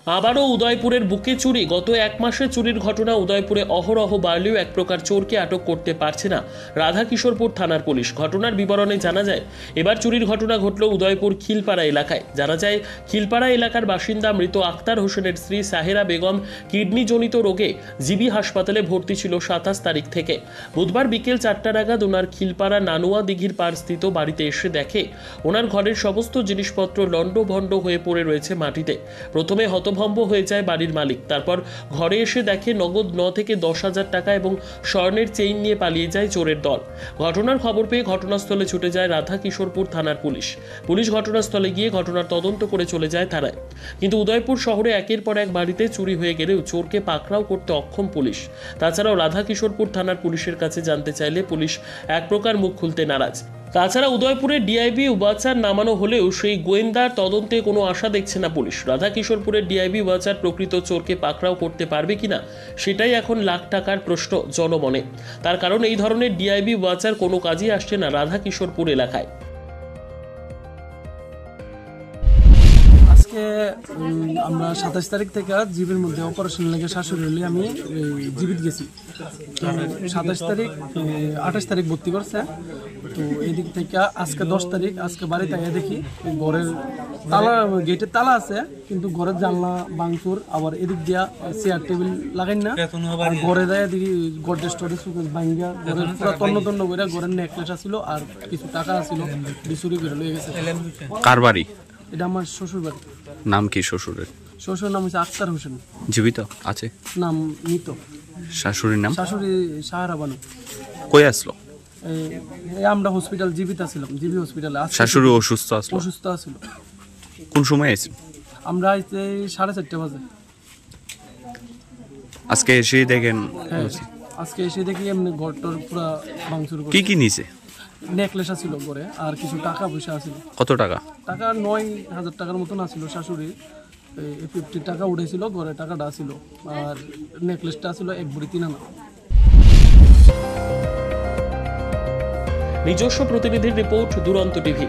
আবারও উদয়পুরের বুকে চুরি। গত এক মাসে চুরির ঘটনা উদয়পুরে অহরহ বাড়লেও এক প্রকার চোরকে আটক করতে পারছে না রাধাকিশোরপুর থানার পুলিশ। ঘটনার বিবরণে জানা যায়, এবার চুরির ঘটনা ঘটল উদয়পুর খিলপাড়া এলাকায়। জানা যায়, খিলপাড়া এলাকার বাসিন্দা মৃত আক্তার হোসেনের স্ত্রী সাহেরা বেগম কিডনিজনিত রোগে জিবি হাসপাতালে ভর্তি ছিল 27 তারিখ থেকে। বুধবার বিকেল 4টা নাগাদ ওনার খিলপাড়া নানুয়া দিঘির পাড় স্থিত বাড়িতে এসে দেখে ওনার ঘরের সমস্ত জিনিসপত্র লণ্ডভণ্ড হয়ে পড়ে রয়েছে মাটিতে। প্রথমে হতভম্ব হয়ে যায় বাড়ির মালিক। তারপর ঘরে এসে দেখে নগদ 9 থেকে 10,000 টাকা এবং স্বর্ণের চেইন নিয়ে পালিয়ে যায় চোরের দল। ঘটনার খবর পেয়ে ঘটনাস্থলে ছুটে যায় রাধাকিশোরপুর থানার পুলিশ ঘটনাস্থলে গিয়ে ঘটনার তদন্ত করে চলে যায় থানায়। কিন্তু উদয়পুর শহরে একের পর এক বাড়িতে চুরি হয়ে গেলেও চোরকে পাকড়াও করতে অক্ষম পুলিশ। তাছাড়াও রাধাকিশোরপুর থানার পুলিশের কাছে জানতে চাইলে পুলিশ এক প্রকার মুখ খুলতে নারাজ। তাছাড়া উদয়পুরে ডিআইবি ওয়াচার নামানো হলেও সেই গোয়েন্দার তদন্তে কোনো আশা দেখছে না পুলিশ। রাধাকিশোরপুরের ডিআইবি ওয়াচার প্রকৃত চোরকে পাকড়াও করতে পারবে কিনা সেটাই এখন লাখ টাকার প্রশ্ন জনমনে। তার কারণ এই ধরনের ডিআইবি ওয়াচার কোনো কাজেই আসছে না রাধাকিশোরপুর এলাকায়। আজকে আমরা 27 তারিখ থেকে জিবির মধ্যে অপারেশন লেগে শাশুড়ি হলে আমি জিবিত গেছি। তো 27 তারিখ 28 তারিখ ভর্তি করছে। তো এদিক থেকে আজকে 10 তারিখ, আজকে বাড়িতে গিয়ে দেখি ঘরের তালা, গেটের তালা আছে কিন্তু ঘরের জানলা ভাঙচুর। আবার এদিক দিয়া চেয়ার টেবিল লাগাই না, আর ঘরে যায় দেখি গডরেজ স্টোরেজ ভাঙ্গা ঘরের পুরো তন্ন করে ঘরের নেকলেস আছিল আর কিছু টাকা আছিল চুরি করে লয়ে গেছে। কার বাড়ি? এটা আমার শ্বশুর বাড়ি। নাম কি শ্বশুরের? শ্বশুর নাম হচ্ছে আক্তার হোসেন। জীবিত আছে? নাম মৃত। শাশুড়ির নাম? শাশুড়ি সাহারা বানু। কই আসলো? এই আমরা হসপিটাল জীবিত ছিলাম, জিবি হসপিটালে। শাশুড়ি অসুস্থ আসলো? অসুস্থ আছিল। কোন সময় এসেছিল? আমরা আইতে 4:30 বাজে। আজকে এসে দেখেন? আজকে এসে দেখি এমনি ঘরটার পুরো ভাঙচুর করে। কি কি নিছে? নেকলেস আছিল ঘরে আর কিছু টাকা পয়সা আছিল। কত টাকা? টাকা 9,000 টাকার মতন আছিল। শাশুড়ি 50 টাকা উঠেছিল, ঘরে টাকাটা আছিল আর নেকলেসটা ছিল 1 ভরি 3 আনা। নিজস্ব প্রতিনিধির রিপোর্ট, দুরন্ত টিভি।